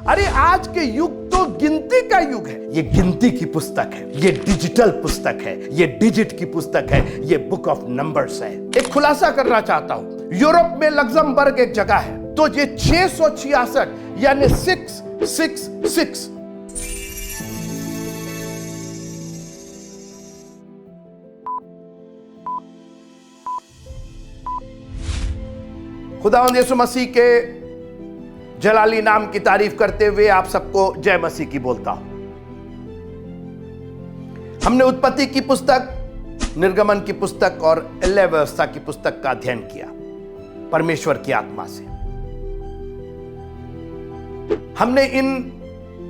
अरे आज के युग तो गिनती का युग है। ये गिनती की पुस्तक है, ये डिजिटल पुस्तक है, ये डिजिट की पुस्तक है, ये बुक ऑफ नंबर्स है। एक खुलासा करना चाहता हूं। यूरोप में लग्जमबर्ग एक जगह है, तो ये 666 यानी 666 खुदावंद यीशु मसीह के जलाली नाम की तारीफ करते हुए आप सबको जय मसीह की बोलता हूं। हमने उत्पत्ति की पुस्तक, निर्गमन की पुस्तक और एल्य व्यवस्था की पुस्तक का अध्ययन किया परमेश्वर की आत्मा से। हमने इन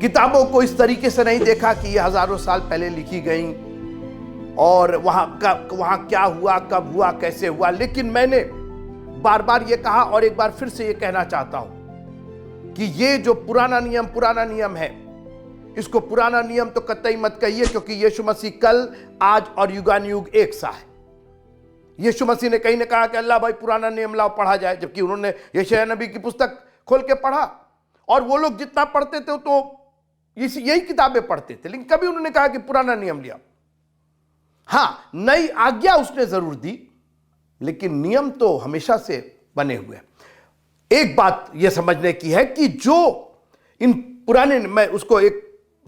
किताबों को इस तरीके से नहीं देखा कि ये हजारों साल पहले लिखी गई और वहां क्या हुआ, कब हुआ, कैसे हुआ। लेकिन मैंने बार बार ये कहा और एक बार फिर से ये कहना चाहता हूं कि ये जो पुराना नियम है, इसको पुराना नियम तो कतई मत कहिए, क्योंकि यीशु मसीह कल, आज और युगानुयुग एक सा है। यीशु मसीह ने कहीं ने कहा कि अल्लाह भाई पुराना नियम लाओ पढ़ा जाए, जबकि उन्होंने यशायाह नबी की पुस्तक खोल के पढ़ा और वो लोग जितना पढ़ते थे तो यही किताबें पढ़ते थे, लेकिन कभी उन्होंने कहा कि पुराना नियम लिया। हां, नई आज्ञा उसने जरूर दी, लेकिन नियम तो हमेशा से बने हुए हैं। एक बात यह समझने की है कि जो इन पुराने, मैं उसको एक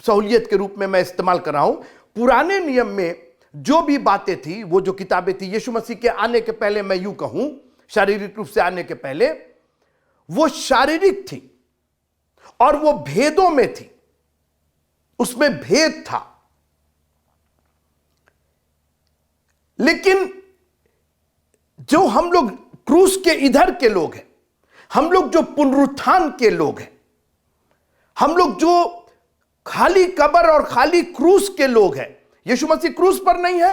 सहूलियत के रूप में मैं इस्तेमाल कर रहा हूं, पुराने नियम में जो भी बातें थी, वो जो किताबें थी यीशु मसीह के आने के पहले, मैं यूं कहूं शारीरिक रूप से आने के पहले, वो शारीरिक थी और वो भेदों में थी, उसमें भेद था। लेकिन जो हम लोग क्रूस के इधर के लोग हैं, हम लोग जो पुनरुत्थान के लोग हैं, हम लोग जो खाली कब्र और खाली क्रूस के लोग हैं, यीशु मसीह क्रूस पर नहीं है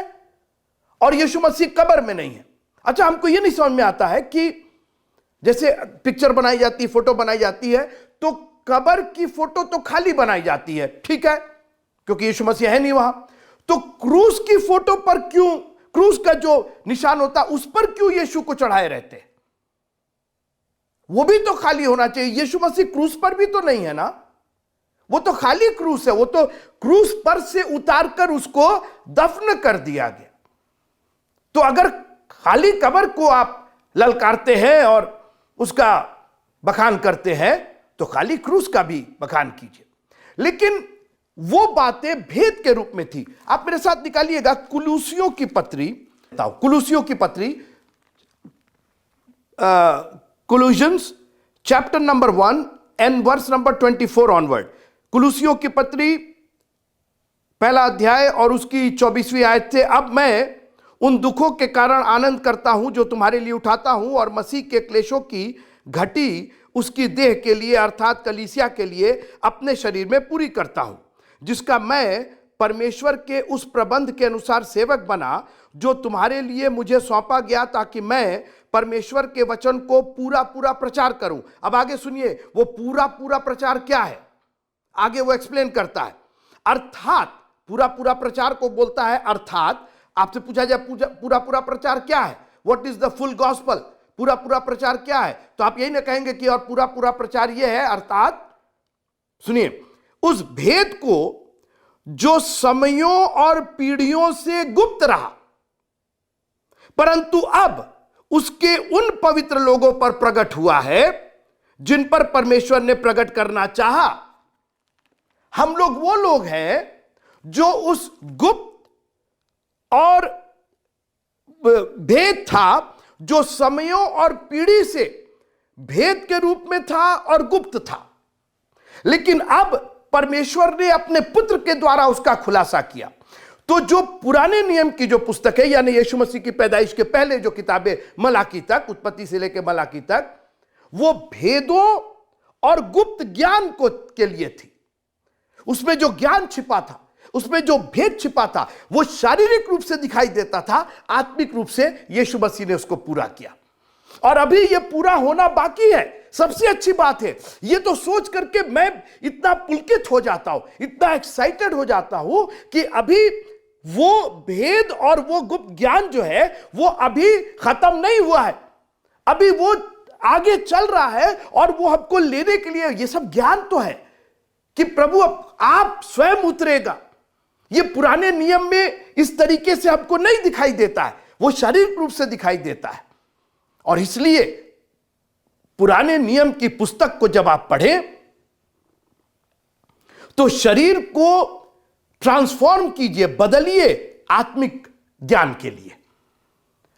और यीशु मसीह कब्र में नहीं है। अच्छा, हमको यह नहीं समझ में आता है कि जैसे पिक्चर बनाई जाती है, फोटो बनाई जाती है, तो कब्र की फोटो तो खाली बनाई जाती है, ठीक है, क्योंकि यीशु मसीह है नहीं वहां। तो क्रूस की फोटो पर क्यों, क्रूस का जो निशान होता उस पर क्यों यीशु को चढ़ाए रहते? वो भी तो खाली होना चाहिए। यीशु मसीह क्रूस पर भी तो नहीं है ना, वो तो खाली क्रूस है, वो तो क्रूस पर से उतारकर उसको दफन कर दिया गया। तो अगर खाली कब्र को आप ललकारते हैं और उसका बखान करते हैं, तो खाली क्रूस का भी बखान कीजिए। लेकिन वो बातें भेद के रूप में थी। आप मेरे साथ निकालिएगा कुलूसियों की पत्री, कुलूसियों की पत्री, Colossians chapter number 1 and verse number 24 onward। कुलूसियों की पत्री पहला अध्याय और उसकी 24वीं आयत से, अब मैं उन दुखों के कारण आनंद करता हूं जो तुम्हारे लिए उठाता हूं और मसीह के क्लेशों की घटी उसकी देह के लिए अर्थात कलीसिया के लिए अपने शरीर में पूरी करता हूं, जिसका मैं परमेश्वर के उस प्रबंध के अनुसार सेवक बना जो तुम्हारे लिए मुझे सौंपा गया, ताकि मैं परमेश्वर के वचन को पूरा पूरा प्रचार करूं। अब आगे सुनिए, वो पूरा पूरा प्रचार क्या है, आगे वो एक्सप्लेन करता है। अर्थात पूरा पूरा प्रचार को बोलता है, अर्थात आपसे पूछा जाए पूरा पूरा प्रचार क्या है, what is the full gospel, पूरा पूरा प्रचार क्या है, तो आप यही ना कहेंगे कि और पूरा पूरा प्रचार ये है। अर्थात सुनिए, उस भेद को जो समयों और पीढ़ियों से गुप्त रहा, परंतु अब उसके उन पवित्र लोगों पर प्रकट हुआ है जिन पर परमेश्वर ने प्रकट करना चाहा। हम लोग वो लोग हैं जो उस गुप्त और भेद था, जो समयों और पीढ़ी से भेद के रूप में था और गुप्त था, लेकिन अब परमेश्वर ने अपने पुत्र के द्वारा उसका खुलासा किया। तो जो पुराने नियम की जो पुस्तक है, यानी यीशु मसीह की पैदाइश के पहले जो किताबें मलाकी तक, उत्पत्ति से लेकर मलाकी तक, वो भेदों और गुप्त ज्ञान को के लिए थी। उसमें जो ज्ञान छिपा था, उसमें जो भेद छिपा था, वो शारीरिक रूप से दिखाई देता था, आत्मिक रूप से यीशु मसीह ने उसको पूरा किया और अभी ये पूरा होना बाकी है। सबसे अच्छी बात है, ये तो सोच करके मैं इतना पुलकित हो जाता हूं, इतना एक्साइटेड हो जाता हूं कि अभी वो भेद और वो गुप्त ज्ञान जो है वो अभी खत्म नहीं हुआ है, अभी वो आगे चल रहा है और वो हमको लेने के लिए, ये सब ज्ञान तो है, कि प्रभु अब आप स्वयं उतरेगा। ये पुराने नियम में इस तरीके से हमको नहीं दिखाई देता है, वो शारीरिक रूप से दिखाई देता है। और इसलिए पुराने नियम की पुस्तक को जब आप पढ़ें तो शरीर को ट्रांसफॉर्म कीजिए, बदलिए आत्मिक ज्ञान के लिए।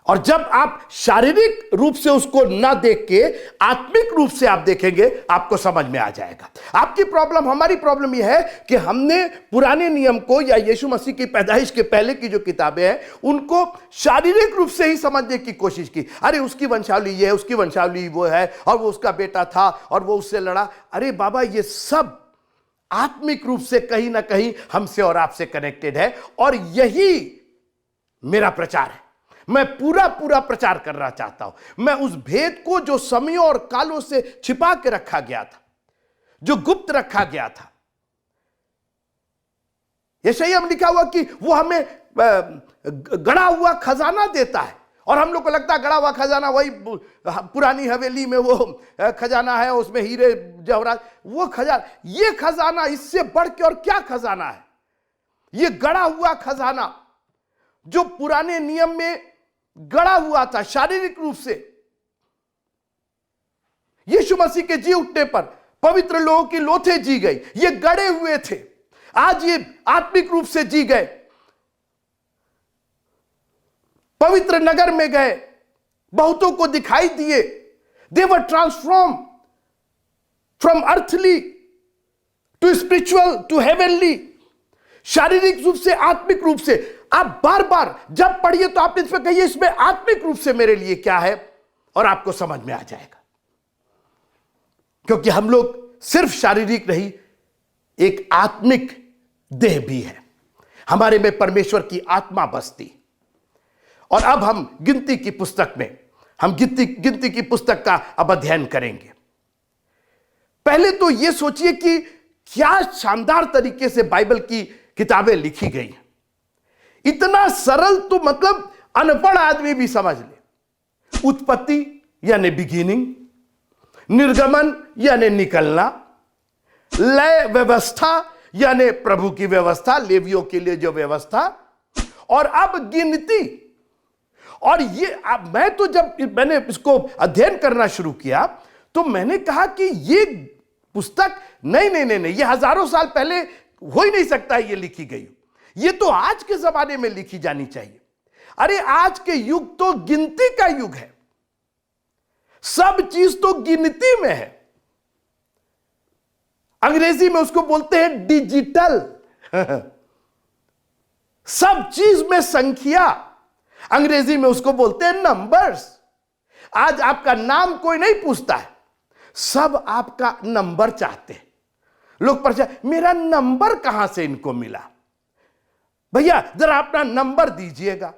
और जब आप शारीरिक रूप से उसको ना देख के आत्मिक रूप से आप देखेंगे, आपको समझ में आ जाएगा। आपकी प्रॉब्लम, हमारी प्रॉब्लम यह है कि हमने पुराने नियम को या यीशु मसीह की पैदाइश के पहले की जो किताबें हैं उनको शारीरिक रूप से ही समझने की कोशिश की। अरे उसकी वंशावली ये है, उसकी वंशावली वो है, और वो उसका बेटा था और वो उससे लड़ा। अरे बाबा, ये सब आत्मिक रूप से कहीं ना कहीं हमसे और आपसे कनेक्टेड है। और यही मेरा प्रचार है। मैं पूरा प्रचार करना चाहता हूं। मैं उस भेद को जो समयों और कालों से छिपा के रखा गया था, जो गुप्त रखा गया था। यशायाह में लिखा हुआ कि वो हमें गड़ा हुआ खजाना देता है। और हम लोग को लगता है गड़ा हुआ खजाना वही पुरानी हवेली में वो खजाना है, उसमें हीरे जवाहरात, वो खजाना। ये खजाना इससे बढ़ के और क्या खजाना है? ये गड़ा हुआ खजाना जो पुराने नियम में गड़ा हुआ था शारीरिक रूप से, यीशु मसीह के जी उठने पर पवित्र लोगों की लोथें जी गई। ये गड़े हुए थे, आज ये आत्मिक रूप से जी गए। पवित्र नगर में गए, बहुतों को दिखाई दिए। They were transform from earthly to spiritual to heavenly, शारीरिक रूप से आत्मिक रूप से। आप बार बार जब पढ़िए तो आप इसमें कहिए इसमें आत्मिक रूप से मेरे लिए क्या है, और आपको समझ में आ जाएगा। क्योंकि हम लोग सिर्फ शारीरिक नहीं, एक आत्मिक देह भी है। हमारे में परमेश्वर की आत्मा बसती। और अब हम गिनती की पुस्तक में, हम गिनती की पुस्तक का अब अध्ययन करेंगे। पहले तो यह सोचिए कि क्या शानदार तरीके से बाइबल की किताबें लिखी गई। इतना सरल तो मतलब अनपढ़ आदमी भी समझ ले। उत्पत्ति यानी बिगिनिंग, निर्गमन यानी निकलना, लय व्यवस्था यानी प्रभु की व्यवस्था, लेवियों के लिए जो व्यवस्था, और अब गिनती। और ये मैं तो जब मैंने इसको अध्ययन करना शुरू किया तो मैंने कहा कि ये पुस्तक नहीं, ये हजारों साल पहले हो ही नहीं सकता ये लिखी गई। ये तो आज के जमाने में लिखी जानी चाहिए। अरे आज के युग तो गिनती का युग है, सब चीज तो गिनती में है। अंग्रेजी में उसको बोलते हैं डिजिटल। सब चीज में संख्या, अंग्रेजी में उसको बोलते हैं नंबर्स। आज आपका नाम कोई नहीं पूछता है, सब आपका नंबर चाहते हैं। लोग परेशान, मेरा नंबर कहां से इनको मिला? भैया जरा अपना नंबर दीजिएगा।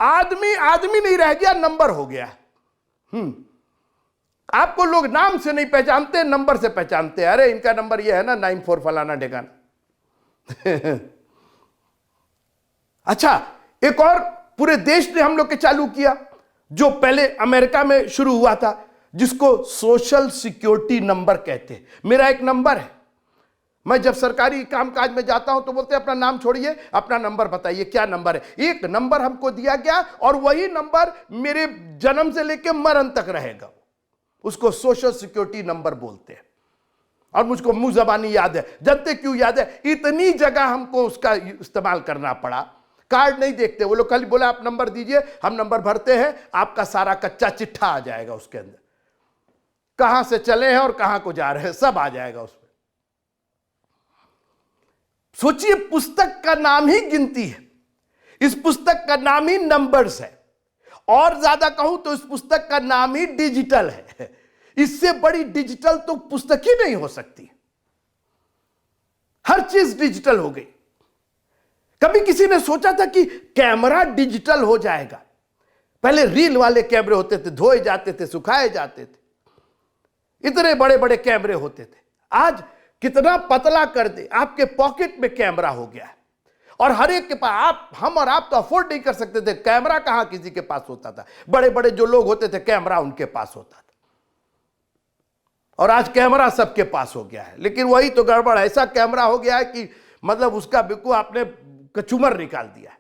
आदमी नहीं रह गया, नंबर हो गया। आपको लोग नाम से नहीं पहचानते, नंबर से पहचानते हैं। अरे इनका नंबर ये है ना, 94 फलाना ठिकाना। अच्छा, एक और पूरे देश ने हम लोग के चालू किया, जो पहले अमेरिका में शुरू हुआ था, जिसको सोशल सिक्योरिटी नंबर कहते हैं। मेरा एक नंबर है, मैं जब सरकारी कामकाज में जाता हूं तो बोलते हैं अपना नाम छोड़िए, अपना नंबर बताइए, क्या नंबर है। एक नंबर हमको दिया गया और वही नंबर मेरे जन्म से लेकर मरण तक रहेगा। उसको सोशल सिक्योरिटी नंबर बोलते हैं। और मुझको मुंह जबानी याद है। जानते क्यों याद है? इतनी जगह हमको उसका इस्तेमाल करना पड़ा। कार्ड नहीं देखते वो लोग, खाली बोला आप नंबर दीजिए, हम नंबर भरते हैं, आपका सारा कच्चा चिट्ठा आ जाएगा उसके अंदर, कहां से चले हैं और कहां को जा रहे हैं सब आ जाएगा उसमें। सोचिए, पुस्तक का नाम ही गिनती है, इस पुस्तक का नाम ही नंबर्स है, और ज्यादा कहूं तो इस पुस्तक का नाम ही डिजिटल है। इससे बड़ी डिजिटल तो पुस्तक ही नहीं हो सकती। हर चीज डिजिटल हो गई। कभी किसी ने सोचा था कि कैमरा डिजिटल हो जाएगा? पहले रील वाले कैमरे होते थे, धोए जाते थे, सुखाए जाते थे, इतने बड़े बड़े कैमरे होते थे। आज कितना पतला कर दे, आपके पॉकेट में कैमरा हो गया है, और हर एक के पास। हम और आप तो अफोर्ड नहीं कर सकते थे, कैमरा कहां किसी के पास होता था। बड़े बड़े जो लोग होते थे कैमरा उनके पास होता था। और आज कैमरा सबके पास हो गया है, लेकिन वही तो गड़बड़, ऐसा कैमरा हो गया है कि मतलब उसका बिल्कुल आपने कचूमर निकाल दिया है।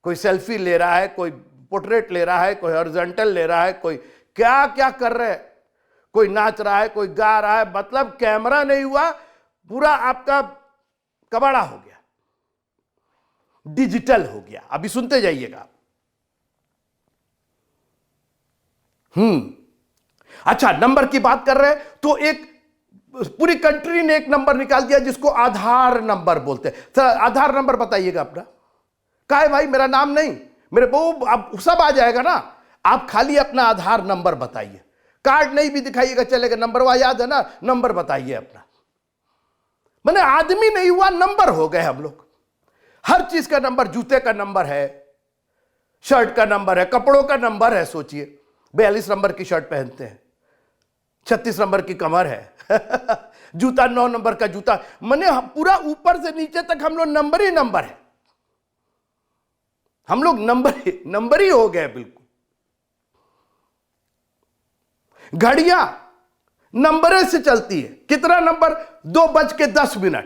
कोई सेल्फी ले रहा है, कोई पोर्ट्रेट ले रहा है, कोई हॉरिजॉन्टल ले रहा है, कोई क्या क्या कर रहे हैं, कोई नाच रहा है, कोई गा रहा है। मतलब कैमरा नहीं हुआ, पूरा आपका कबाड़ा हो गया, डिजिटल हो गया। अभी सुनते जाइएगा। अच्छा, नंबर की बात कर रहे हैं तो एक पूरी कंट्री ने एक नंबर निकाल दिया जिसको आधार नंबर बोलते हैं। सर आधार नंबर बताइएगा अपना। क्या है भाई, मेरा नाम नहीं, मेरे वो अब सब आ जाएगा ना, आप खाली अपना आधार नंबर बताइए। कार्ड नहीं भी दिखाइएगा चलेगा, नंबर वह याद है ना, नंबर बताइए अपना। मैंने आदमी नहीं हुआ, नंबर हो गए हम लोग। हर चीज का नंबर, जूते का नंबर है, शर्ट का नंबर है, कपड़ों का नंबर है। सोचिए 42 नंबर की शर्ट पहनते हैं, 36 नंबर की कमर है जूता 9 नंबर का जूता। मैंने पूरा ऊपर से नीचे तक हम लोग नंबर ही नंबर है, हम लोग नंबर ही हो गए बिल्कुल। घड़ियां नंबर से चलती है। कितना नंबर? 2:10।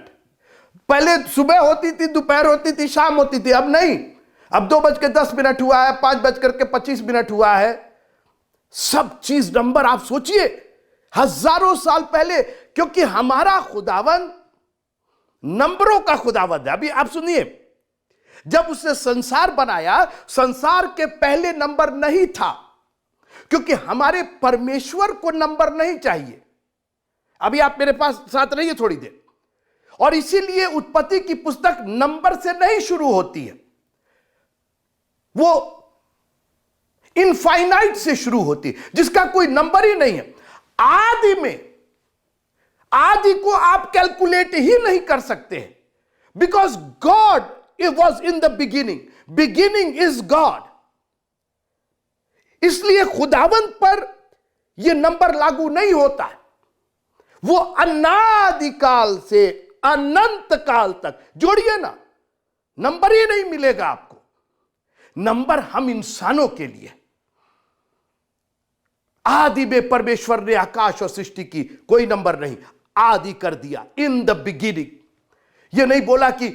पहले सुबह होती थी, दोपहर होती थी, शाम होती थी, अब नहीं। अब 2:10 हुआ है, 5:25 हुआ है। सब चीज नंबर। आप सोचिए हजारों साल पहले, क्योंकि हमारा खुदावन नंबरों का खुदावन है। अभी आप सुनिए, जब उसने संसार बनाया, संसार के पहले नंबर नहीं था, क्योंकि हमारे परमेश्वर को नंबर नहीं चाहिए। अभी आप मेरे पास साथ रहिए थोड़ी देर। और इसीलिए उत्पत्ति की पुस्तक नंबर से नहीं शुरू होती है, वो इनफाइनाइट से शुरू होती है, जिसका कोई नंबर ही नहीं है। आदि में, आदि को आप कैलकुलेट ही नहीं कर सकते हैं, because God it was in the beginning. Beginning is God. इसलिए खुदावंत पर यह नंबर लागू नहीं होता है। वो अनादिकाल से अनंत काल तक, जोड़िए ना, नंबर ही नहीं मिलेगा आपको। नंबर हम इंसानों के लिए। आदि में परमेश्वर ने आकाश और सृष्टि की, कोई नंबर नहीं, आदि कर दिया, इन द बिगिनिंग। यह नहीं बोला कि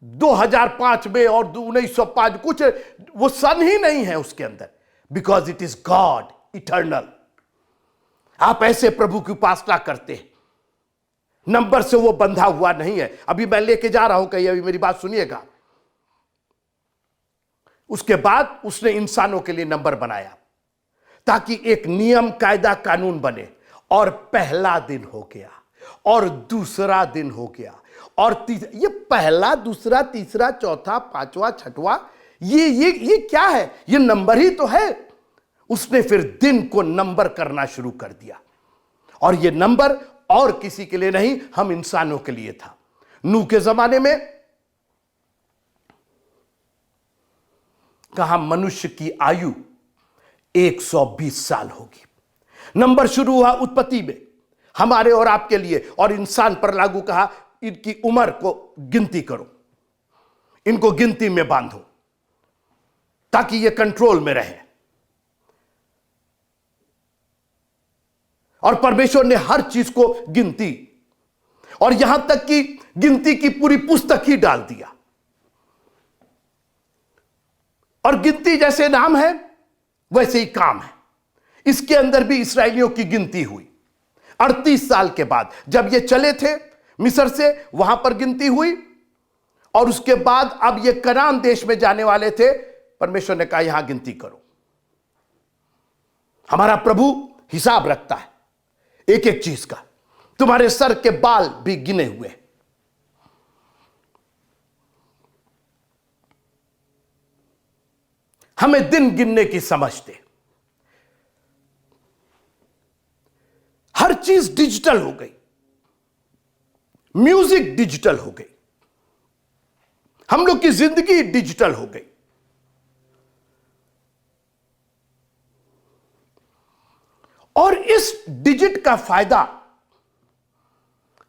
2005 में और 1905 कुछ, वो सन ही नहीं है उसके अंदर, because it is God eternal. आप ऐसे प्रभु की उपासना करते हैं, नंबर से वो बंधा हुआ नहीं है। अभी मैं लेके जा रहा हूं कहीं, अभी मेरी बात सुनिएगा। उसके बाद उसने इंसानों के लिए नंबर बनाया ताकि एक नियम कायदा कानून बने। और पहला दिन हो गया, और दूसरा दिन हो गया, और ये पहला, दूसरा, तीसरा, चौथा, पांचवा, छठवां, ये क्या है? ये नंबर ही तो है। उसने फिर दिन को नंबर करना शुरू कर दिया, और ये नंबर और किसी के लिए नहीं, हम इंसानों के लिए था। नूह के जमाने में कहा मनुष्य की आयु 120 साल होगी। नंबर शुरू हुआ उत्पत्ति में, हमारे और आपके लिए, और इंसान पर लागू कहा इनकी उम्र को गिनती करो, इनको गिनती में बांधो ताकि ये कंट्रोल में रहे। और परमेश्वर ने हर चीज को गिनती, और यहां तक कि गिनती की पूरी पुस्तक ही डाल दिया। और गिनती जैसे नाम है वैसे ही काम है। इसके अंदर भी इस्राएलियों की गिनती हुई 38 साल के बाद, जब ये चले थे मिस्र से, वहां पर गिनती हुई। और उसके बाद अब ये कनान देश में जाने वाले थे, परमेश्वर ने कहा यहां गिनती करो। हमारा प्रभु हिसाब रखता है एक एक चीज का। तुम्हारे सर के बाल भी गिने हुए। हमें दिन गिनने की समझ दे। हर चीज डिजिटल हो गई, म्यूजिक डिजिटल हो गई, हम लोग की जिंदगी डिजिटल हो गई। और इस डिजिट का फायदा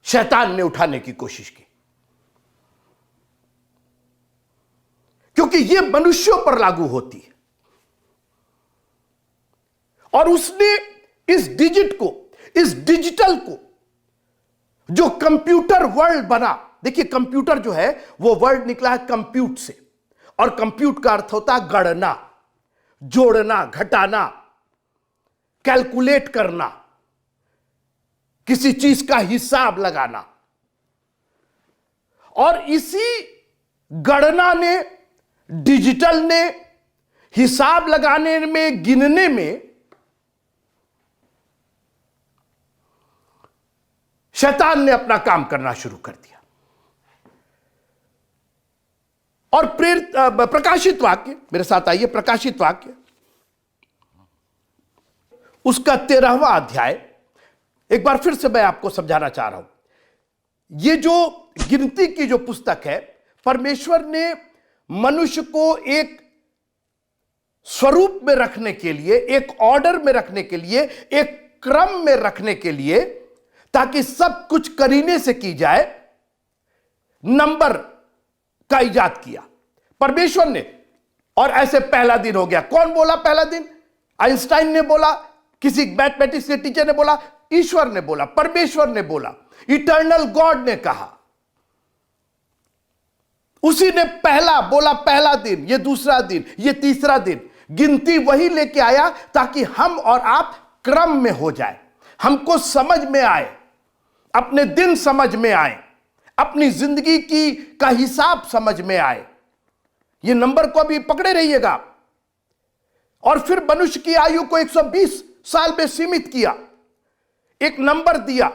शैतान ने उठाने की कोशिश की, क्योंकि यह मनुष्यों पर लागू होती है। और उसने इस डिजिट को, इस डिजिटल को, जो कंप्यूटर वर्ल्ड बना, देखिए कंप्यूटर जो है वो वर्ड निकला है कंप्यूट से, और कंप्यूट का अर्थ होता है गणना, जोड़ना, घटाना, कैलकुलेट करना, किसी चीज का हिसाब लगाना। और इसी गणना ने, डिजिटल ने, हिसाब लगाने में, गिनने में शैतान ने अपना काम करना शुरू कर दिया। और प्रेरित प्रकाशित वाक्य, मेरे साथ आइए, प्रकाशित वाक्य उसका 13वां अध्याय, एक बार फिर से मैं आपको समझाना चाह रहा हूं। यह जो गिनती की जो पुस्तक है, परमेश्वर ने मनुष्य को एक स्वरूप में रखने के लिए, एक ऑर्डर में रखने के लिए, एक क्रम में रखने के लिए, ताकि सब कुछ करीने से की जाए, नंबर का इजाद किया परमेश्वर ने। और ऐसे पहला दिन हो गया। कौन बोला पहला दिन? आइंस्टाइन ने बोला, किसी मैथमेटिक्स के टीचर ने बोला, ईश्वर ने बोला, परमेश्वर ने बोला, इटर्नल गॉड ने कहा। उसी ने पहला बोला, पहला दिन, ये दूसरा दिन, ये तीसरा दिन, गिनती वही लेके आया ताकि हम और आप क्रम में हो जाए, हमको समझ में आए, अपने दिन समझ में आए, अपनी जिंदगी की का हिसाब समझ में आए। ये नंबर को अभी पकड़े रहिएगा। और फिर मनुष्य की आयु को 120 साल में सीमित किया, एक नंबर दिया,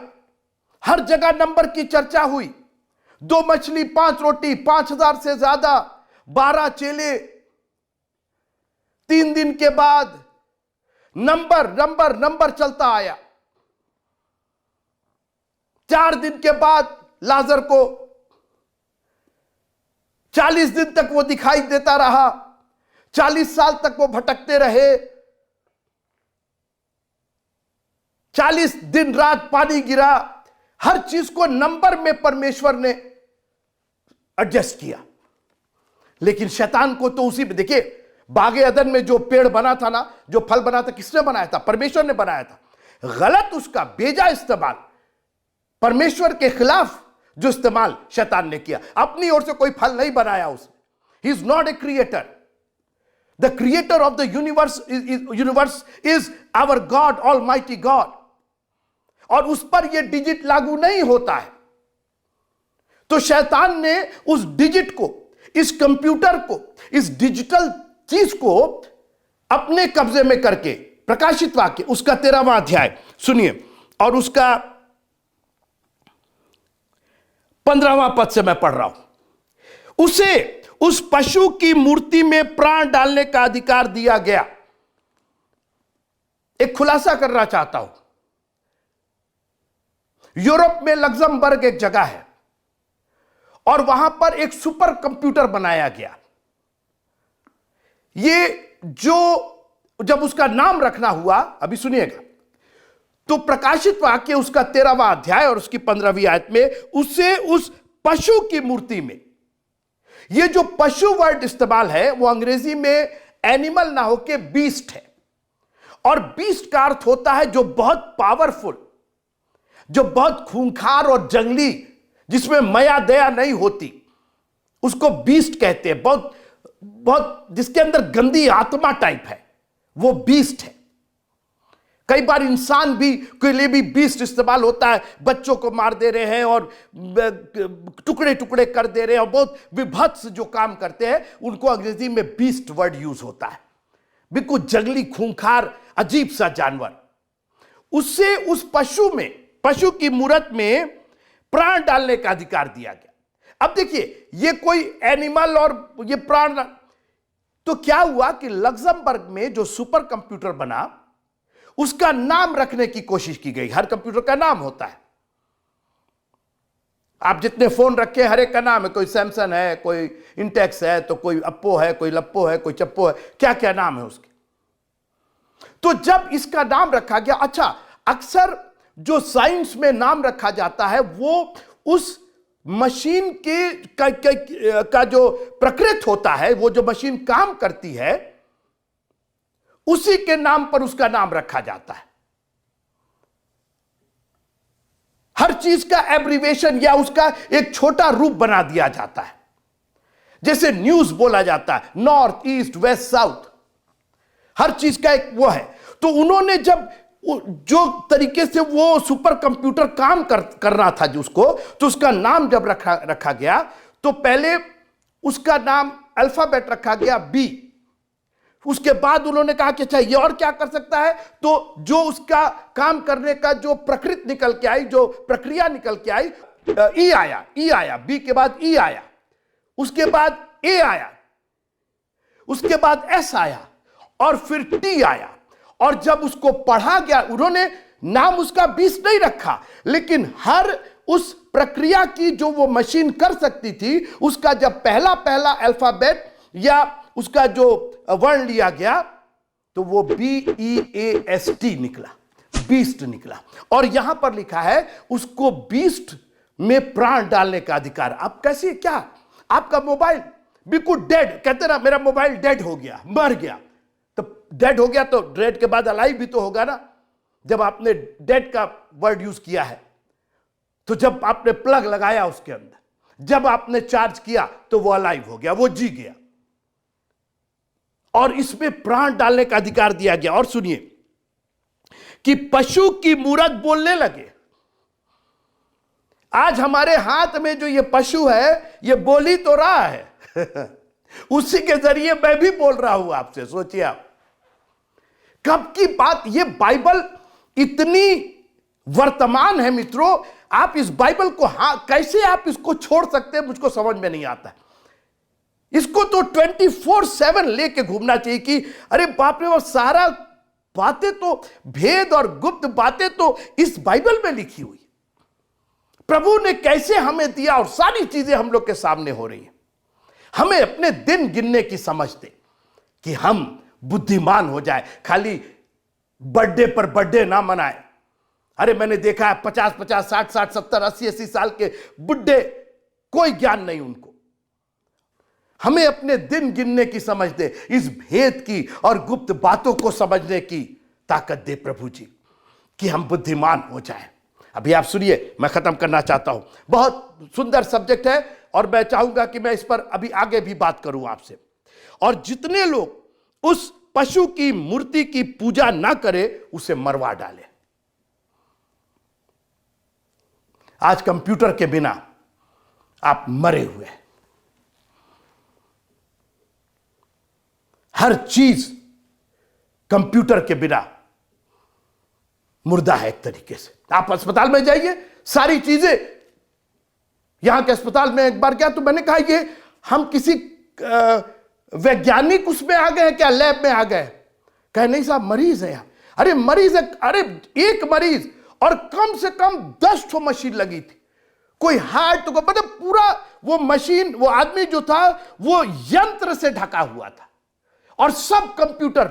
हर जगह नंबर की चर्चा हुई। 2 मछली 5 रोटी, 5000 से ज्यादा, 12 चेले। 3 दिन के बाद नंबर नंबर नंबर चलता आया। 4 दिन के बाद लाजर को 40 दिन तक वो दिखाई देता रहा, 40 साल तक वो भटकते रहे। 40 दिन रात पानी गिरा। हर चीज को नंबर में परमेश्वर ने एडजस्ट किया। लेकिन शैतान को तो उसी में, देखिए बागे अदन में जो पेड़ बना था ना, जो फल बना था, किसने बनाया था? परमेश्वर ने बनाया था। गलत, उसका बेजा इस्तेमाल, परमेश्वर के खिलाफ जो इस्तेमाल शैतान ने किया। अपनी ओर से कोई फल नहीं बनाया उसने। He is not a creator. The creator of the universe is our God, almighty God. और उस पर यह डिजिट लागू नहीं होता है। तो शैतान ने उस डिजिट को, इस कंप्यूटर को, इस डिजिटल चीज को अपने कब्जे में करके, प्रकाशित वाक्य उसका 13वां अध्याय सुनिए, और उसका 15वां पद से मैं पढ़ रहा हूं। उसे उस पशु की मूर्ति में प्राण डालने का अधिकार दिया गया। एक खुलासा करना चाहता हूं। यूरोप में लग्जमबर्ग एक जगह है, और वहां पर एक सुपर कंप्यूटर बनाया गया। ये जो जब उसका नाम रखना हुआ, अभी सुनिएगा, तो प्रकाशित वाक्य उसका 13वां अध्याय और उसकी 15वीं आयत में, उसे उस पशु की मूर्ति में, ये जो पशु वर्ड इस्तेमाल है वो अंग्रेजी में एनिमल ना होके बीस्ट है। और बीस्ट का अर्थ होता है जो बहुत पावरफुल, जो बहुत खूंखार और जंगली, जिसमें माया दया नहीं होती, उसको बीस्ट कहते हैं। बहुत बहुत जिसके अंदर गंदी आत्मा टाइप है, वो बीस्ट है। कई बार इंसान भी के लिए भी बीस्ट इस्तेमाल होता है। बच्चों को मार दे रहे हैं और टुकड़े टुकड़े कर दे रहे हैं, और बहुत विभत्स जो काम करते हैं, उनको अंग्रेजी में बीस्ट वर्ड यूज होता है। बिल्कुल जंगली, खूंखार, अजीब सा जानवर। उससे उस पशु में, पशु की मूरत में प्राण डालने का अधिकार दिया गया। अब देखिए, ये कोई एनिमल और ये प्राण, तो क्या हुआ कि लग्जमबर्ग में जो सुपर कंप्यूटर बना, उसका नाम रखने की कोशिश की गई। हर कंप्यूटर का नाम होता है। आप जितने फोन रखे, हर एक का नाम है। कोई सैमसंग है, कोई इंटेक्स है, तो कोई अप्पो है, कोई लप्पो है, कोई चप्पो है, क्या क्या नाम है उसके। तो जब इसका नाम रखा गया, अच्छा, अक्सर जो साइंस में नाम रखा जाता है वो उस मशीन का जो प्रकृति होता है, वो जो मशीन काम करती है, उसी के नाम पर उसका नाम रखा जाता है। हर चीज का एब्रीवेशन या उसका एक छोटा रूप बना दिया जाता है। जैसे न्यूज बोला जाता है, नॉर्थ, ईस्ट, वेस्ट, साउथ, हर चीज का एक वो है। तो उन्होंने जब जो तरीके से वो सुपर कंप्यूटर काम करना था उसको, तो उसका नाम जब रखा गया, तो पहले उसका नाम अल्फाबेट रखा गया बी। उसके बाद उन्होंने कहा कि अच्छा ये और क्या कर सकता है, तो जो उसका काम करने का जो प्रकृति निकल के आई, जो प्रक्रिया निकल के आई, ई आया, बी के बाद ई आया, उसके बाद ए आया, उसके बाद एस आया, और फिर टी आया। और जब उसको पढ़ा गया, उन्होंने नाम उसका 20 नहीं रखा, लेकिन हर उस प्रक्रिया की जो वो मशीन कर सकती थी, उसका जब पहला अल्फाबेट या उसका जो वर्ण लिया गया, तो वो BEAST निकला, बीस्ट निकला। और यहां पर लिखा है उसको बीस्ट में प्राण डालने का अधिकार। आप कैसे, क्या आपका मोबाइल बिल्कुल डेड, कहते ना मेरा मोबाइल डेड हो गया, मर गया, तो डेड हो गया, तो डेड के बाद अलाइव भी तो होगा ना। जब आपने डेड का वर्ड यूज किया है, तो जब आपने प्लग लगाया उसके अंदर, जब आपने चार्ज किया, तो वो अलाइव हो गया, वो जी गया, और इसमें प्राण डालने का अधिकार दिया गया। और सुनिए कि पशु की मूरत बोलने लगे। आज हमारे हाथ में जो ये पशु है, ये बोल ही तो रहा है उसी के जरिए मैं भी बोल रहा हूं आपसे। सोचिए आप, कब की बात, ये बाइबल इतनी वर्तमान है मित्रों। आप इस बाइबल को कैसे आप इसको छोड़ सकते हैं, मुझको समझ में नहीं आता है। इसको तो 24/7 लेके घूमना चाहिए कि अरे बाप रे, वो सारा बातें तो, भेद और गुप्त बातें तो इस बाइबल में लिखी हुई। प्रभु ने कैसे हमें दिया, और सारी चीजें हम लोग के सामने हो रही है। हमें अपने दिन गिनने की समझ दे कि हम बुद्धिमान हो जाए, खाली बर्थडे पर बर्थडे ना मनाए। अरे मैंने देखा है 50-50, 60-60, 70, 80-80 साल के बुढ़े, कोई ज्ञान नहीं उनको। हमें अपने दिन गिनने की समझ दे, इस भेद की और गुप्त बातों को समझने की ताकत दे प्रभु जी, कि हम बुद्धिमान हो जाएं। अभी आप सुनिए, मैं खत्म करना चाहता हूं। बहुत सुंदर सब्जेक्ट है, और मैं चाहूंगा कि मैं इस पर अभी आगे भी बात करूं आपसे। और जितने लोग उस पशु की मूर्ति की पूजा ना करे, उसे मरवा डाले। आज कंप्यूटर के बिना आप मरे हुए हैं। हर चीज कंप्यूटर के बिना मुर्दा है एक तरीके से। आप अस्पताल में जाइए, सारी चीजें, यहां के अस्पताल में एक बार गया तो मैंने कहा ये हम किसी वैज्ञानिक उसमें आ गए हैं क्या, लैब में आ गए? कहे नहीं साहब, मरीज है यहां। अरे मरीज है, अरे एक मरीज, और कम से कम 10 ठो मशीन लगी थी। कोई हार्ट तो मतलब पूरा वो मशीन, वो आदमी जो था वो यंत्र से ढका हुआ था, और सब कंप्यूटर।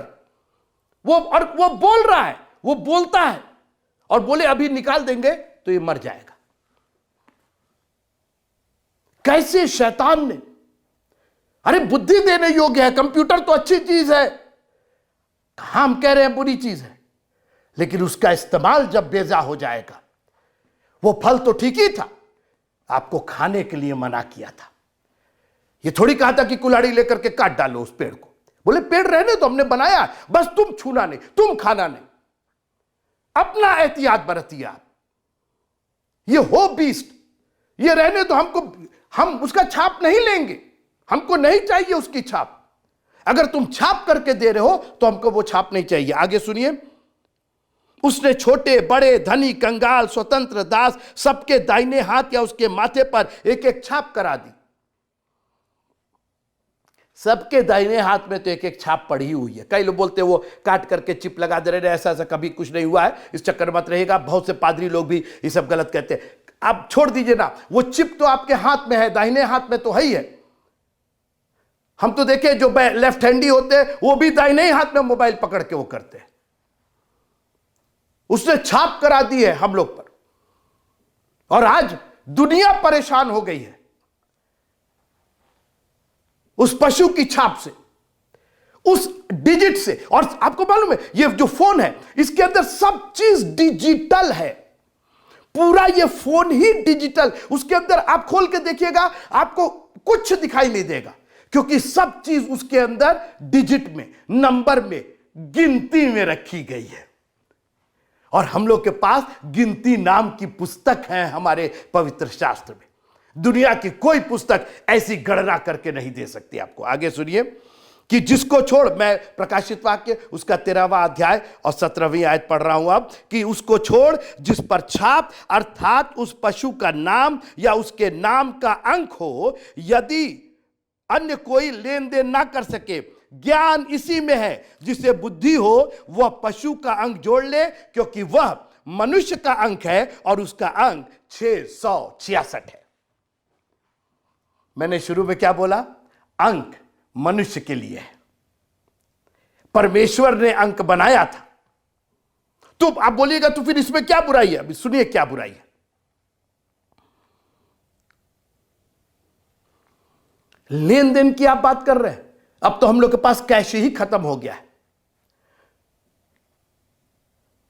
और वो बोल रहा है, वो बोलता है, और बोले अभी निकाल देंगे तो ये मर जाएगा। कैसे शैतान ने, अरे बुद्धि देने योग्य है, कंप्यूटर तो अच्छी चीज है, हम कह रहे हैं बुरी चीज है, लेकिन उसका इस्तेमाल जब बेजा हो जाएगा, वो फल तो ठीक ही था, आपको खाने के लिए मना किया था। ये थोड़ी कहा था कि कुल्हाड़ी लेकर के काट डालो उस पेड़ को। बोले पेड़ रहने तो हमने बनाया, बस तुम छूना नहीं, तुम खाना नहीं। अपना एहतियात बरतिए आप। ये हो बीस्ट, ये रहने तो हमको, हम उसका छाप नहीं लेंगे, हमको नहीं चाहिए उसकी छाप। अगर तुम छाप करके दे रहे हो तो हमको वो छाप नहीं चाहिए। आगे सुनिए, उसने छोटे बड़े, धनी कंगाल, स्वतंत्र दास, सबके दाहिने हाथ या उसके माथे पर एक एक छाप करा दी। सबके दाहिने हाथ में तो एक एक छाप पड़ी हुई है। कई लोग बोलते हैं वो काट करके चिप लगा दे रहे हैं, ऐसा ऐसा कभी कुछ नहीं हुआ है, इस चक्कर मत रहेगा। बहुत से पादरी लोग भी ये सब गलत कहते हैं। आप छोड़ दीजिए ना, वो चिप तो आपके हाथ में है, दाहिने हाथ में तो है ही है। हम तो देखे जो लेफ्ट हैंडी होते हैं वो भी दाहिने ही हाथ में मोबाइल पकड़ के वो करते हैं। उसने छाप करा दी है हम लोग पर, और आज दुनिया परेशान हो गई है उस पशु की छाप से, उस डिजिट से। और आपको मालूम है ये जो फोन है इसके अंदर सब चीज डिजिटल है, पूरा ये फोन ही डिजिटल, उसके अंदर आप खोल के देखिएगा आपको कुछ दिखाई नहीं देगा, क्योंकि सब चीज उसके अंदर डिजिट में, नंबर में, गिनती में रखी गई है। और हम लोग के पास गिनती नाम की पुस्तक है हमारे पवित्र शास्त्र में। दुनिया की कोई पुस्तक ऐसी गणना करके नहीं दे सकती आपको। आगे सुनिए कि जिसको छोड़, मैं प्रकाशित वाक्य उसका 13वां अध्याय और 17वीं आयत पढ़ रहा हूं अब, कि उसको छोड़ जिस पर छाप अर्थात उस पशु का नाम या उसके नाम का अंक हो, यदि अन्य कोई लेन देन ना कर सके। ज्ञान इसी में है, जिसे बुद्धि हो वह पशु का अंक जोड़ ले, क्योंकि वह मनुष्य का अंक है और उसका अंक 666 है। मैंने शुरू में क्या बोला? अंक मनुष्य के लिए है, परमेश्वर ने अंक बनाया था। तो आप बोलिएगा तो फिर इसमें क्या बुराई है? अभी सुनिए क्या बुराई है। लेन देन की आप बात कर रहे हैं, अब तो हम लोग के पास कैश ही खत्म हो गया है।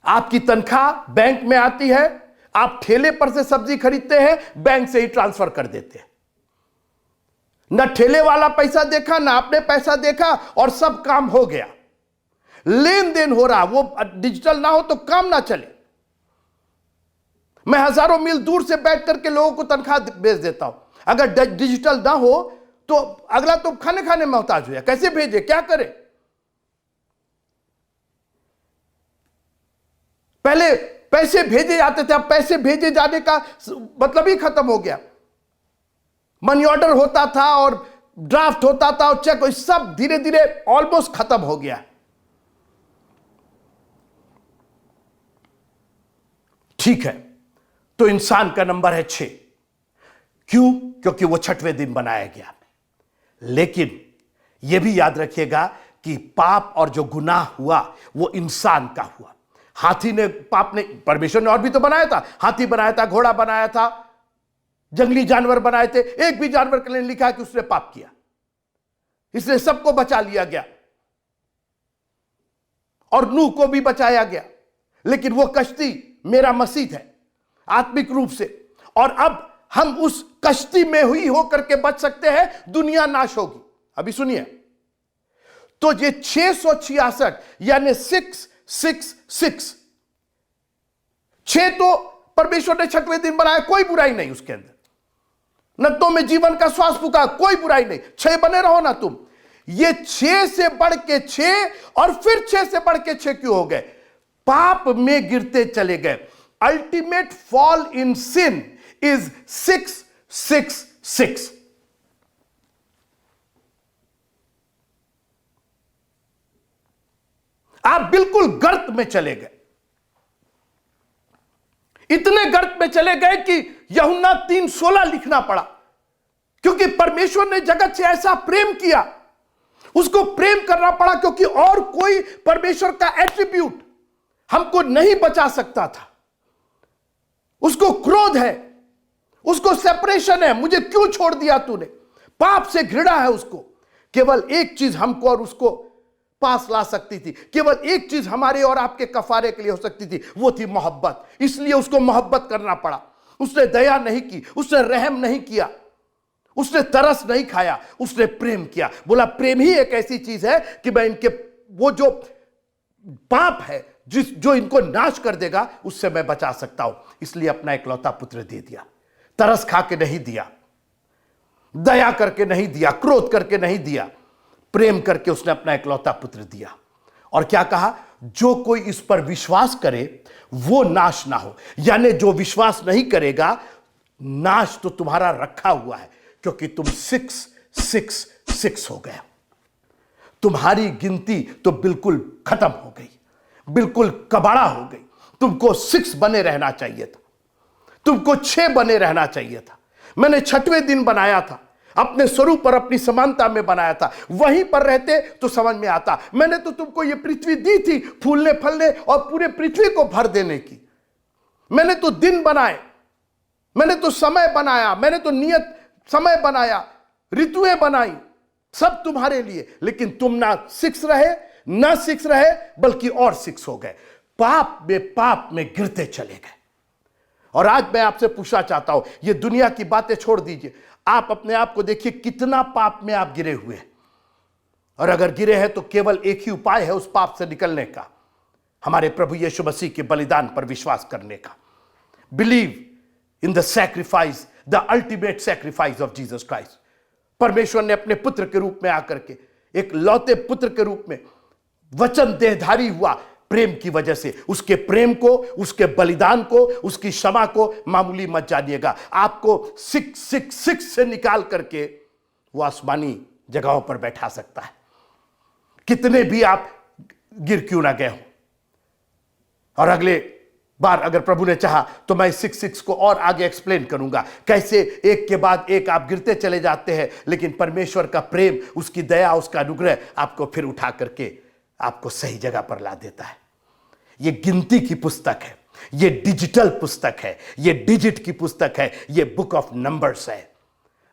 आपकी तनख्वाह बैंक में आती है, आप ठेले पर से सब्जी खरीदते हैं, बैंक से ही ट्रांसफर कर देते हैं। ना ठेले वाला पैसा देखा, ना आपने पैसा देखा, और सब काम हो गया। लेन देन हो रहा, वो डिजिटल ना हो तो काम ना चले। मैं हजारों मील दूर से बैठ करके लोगों को तनख्वाह भेज देता हूं। अगर डिजिटल ना हो तो अगला तो खाने खाने में मोहताज हो, कैसे भेजे, क्या करे? पहले पैसे भेजे जाते थे, अब पैसे भेजे जाने का मतलब ही खत्म हो गया। मनी ऑर्डर होता था और ड्राफ्ट होता था और चेक, सब धीरे धीरे ऑलमोस्ट खत्म हो गया। ठीक है, तो इंसान का नंबर है 6। क्यों? क्योंकि वो 6वें दिन बनाया गया। लेकिन यह भी याद रखिएगा कि पाप और जो गुनाह हुआ वो इंसान का हुआ। हाथी ने, पाप ने, परमेश्वर ने और भी तो बनाया था, हाथी बनाया था, घोड़ा बनाया था, जंगली जानवर बनाए थे, एक भी जानवर के लिए लिखा है कि उसने पाप किया, इसलिए सबको बचा लिया गया और नूह को भी बचाया गया। लेकिन वो कश्ती मेरा मसीह है आत्मिक रूप से, और अब हम उस कश्ती में हुई होकर के बच सकते हैं, दुनिया नाश होगी। अभी सुनिए, तो ये 666 यानी 666, 6 तो परमेश्वर ने 6वें दिन बनाया, कोई बुराई नहीं उसके अंदर। नब्बों में जीवन का श्वास फूका, कोई बुराई नहीं, 6 बने रहो ना तुम। ये 6 से बढ़ के 6 और फिर 6 से बढ़ के 6 क्यों हो गए? पाप में गिरते चले गए। Ultimate fall in sin is 666। आप बिल्कुल गर्त में चले गए, इतने गर्त में चले गए कि यूहन्ना 3:16 लिखना पड़ा, क्योंकि परमेश्वर ने जगत से ऐसा प्रेम किया, उसको प्रेम करना पड़ा, क्योंकि और कोई परमेश्वर का एट्रीब्यूट हमको नहीं बचा सकता था। उसको क्रोध है, उसको सेपरेशन है, मुझे क्यों छोड़ दिया तूने, पाप से घृणा है उसको। केवल एक चीज हमको और उसको पास ला सकती थी, केवल एक चीज हमारे और आपके कफारे के लिए हो सकती थी, वो थी मोहब्बत। इसलिए उसको मोहब्बत करना पड़ा। उसने दया नहीं की, उसने रहम नहीं किया, उसने तरस नहीं खाया, उसने प्रेम किया। बोला प्रेम ही एक ऐसी चीज है कि मैं इनके वो जो पाप है जो इनको नाश कर देगा, उससे मैं बचा सकता हूं। इसलिए अपना इकलौता पुत्र दे दिया। तरस खा के नहीं दिया, दया करके नहीं दिया, क्रोध करके नहीं दिया, प्रेम करके उसने अपना इकलौता पुत्र दिया। और क्या कहा? जो कोई इस पर विश्वास करे वो नाश ना हो। यानी जो विश्वास नहीं करेगा, नाश तो तुम्हारा रखा हुआ है, क्योंकि तुम 666 हो गए। तुम्हारी गिनती तो बिल्कुल खत्म हो गई, बिल्कुल कबाड़ा हो गई। तुमको 6 बने रहना चाहिए था, तुमको 6 बने रहना चाहिए था। मैंने 6वें दिन बनाया था, अपने स्वरूप पर अपनी समानता में बनाया था। वहीं पर रहते तो समझ में आता। मैंने तो तुमको ये पृथ्वी दी थी फूलने फलने और पूरे पृथ्वी को भर देने की। मैंने तो दिन बनाए, मैंने तो समय बनाया, मैंने तो नियत समय बनाया, ऋतुएं बनाई, सब तुम्हारे लिए। लेकिन तुम ना 6 रहे, ना 6 रहे, बल्कि और 6 हो गए। पाप में गिरते चले गए। और आज मैं आपसे पूछना चाहता हूं, ये दुनिया की बातें छोड़ दीजिए, आप अपने आप को देखिए कितना पाप में आप गिरे हुए हैं। और अगर गिरे हैं तो केवल एक ही उपाय है उस पाप से निकलने का, हमारे प्रभु यीशु मसीह के बलिदान पर विश्वास करने का। Believe in the sacrifice, the ultimate sacrifice of Jesus Christ. परमेश्वर ने अपने पुत्र के रूप में आकर के, एक लौते पुत्र के रूप में वचन देहधारी हुआ प्रेम की वजह से। उसके प्रेम को, उसके बलिदान को, उसकी क्षमा को मामूली मत जानिएगा। आपको 666 से निकाल करके वो आसमानी जगहों पर बैठा सकता है, कितने भी आप गिर क्यों ना गए हो। और अगले बार अगर प्रभु ने चाहा तो मैं 66 को और आगे एक्सप्लेन करूंगा, कैसे एक के बाद एक आप गिरते चले जाते हैं, लेकिन परमेश्वर का प्रेम, उसकी दया, उसका अनुग्रह आपको फिर उठा करके आपको सही जगह पर ला देता है। ये गिनती की पुस्तक है, ये डिजिटल पुस्तक है, ये डिजिट की पुस्तक है, ये बुक ऑफ नंबर्स है।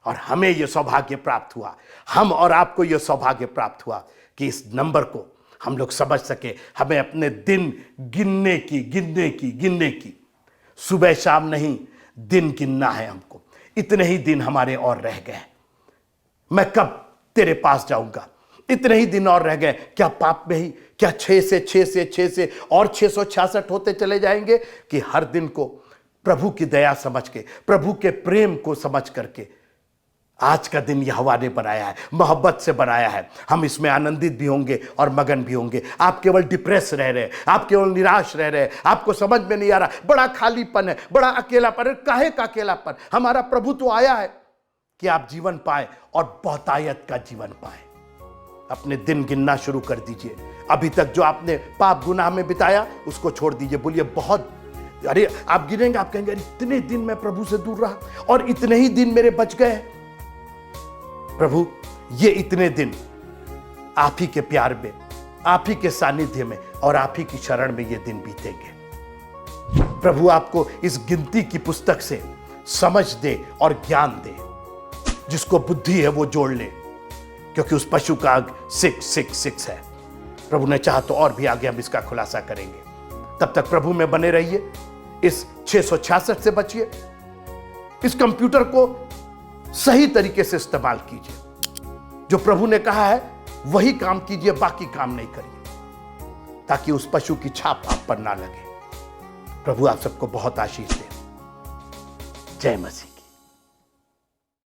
और हमें यह सौभाग्य प्राप्त हुआ, हम और आपको यह सौभाग्य प्राप्त हुआ कि इस नंबर को हम लोग समझ सके। हमें अपने दिन गिनने की सुबह शाम नहीं, दिन गिनना है हमको। इतने ही दिन हमारे और रह गए, मैं कब तेरे पास जाऊंगा, इतने ही दिन और रह गए। क्या पाप में ही, क्या 6 से और 666 होते चले जाएंगे कि हर दिन को प्रभु की दया समझ के, प्रभु के प्रेम को समझ करके आज का दिन यहोवा ने बनाया है, मोहब्बत से बनाया है। हम इसमें आनंदित भी होंगे और मगन भी होंगे। आप केवल डिप्रेस रह रहे हैं, आप केवल निराश रह रहे हैं, आपको समझ में नहीं आ रहा, बड़ा खालीपन है, बड़ा अकेलापन है। काहे का अकेलापन? हमारा प्रभु तो आया है कि आप जीवन पाए और बहुतायत का जीवन पाए। अपने दिन गिनना शुरू कर दीजिए। अभी तक जो आपने पाप गुनाह में बिताया उसको छोड़ दीजिए। बोलिए बहुत, अरे आप गिनेंगे, आप कहेंगे इतने दिन मैं प्रभु से दूर रहा और इतने ही दिन मेरे बच गए। प्रभु ये इतने दिन आप ही के प्यार में, आप ही के सानिध्य में और आप ही की शरण में ये दिन बीतेंगे। प्रभु आपको इस गिनती की पुस्तक से समझ दे और ज्ञान दे। जिसको बुद्धि है वो जोड़ ले, क्योंकि उस पशु का अंक 666 है। प्रभु ने चाहा तो और भी आगे हम इसका खुलासा करेंगे। तब तक प्रभु में बने रहिए, इस 666 से बचिए, इस कंप्यूटर को सही तरीके से इस्तेमाल कीजिए। जो प्रभु ने कहा है वही काम कीजिए, बाकी काम नहीं करिए, ताकि उस पशु की छाप आप पर ना लगे। प्रभु आप सबको बहुत आशीष दे। जय मसीह।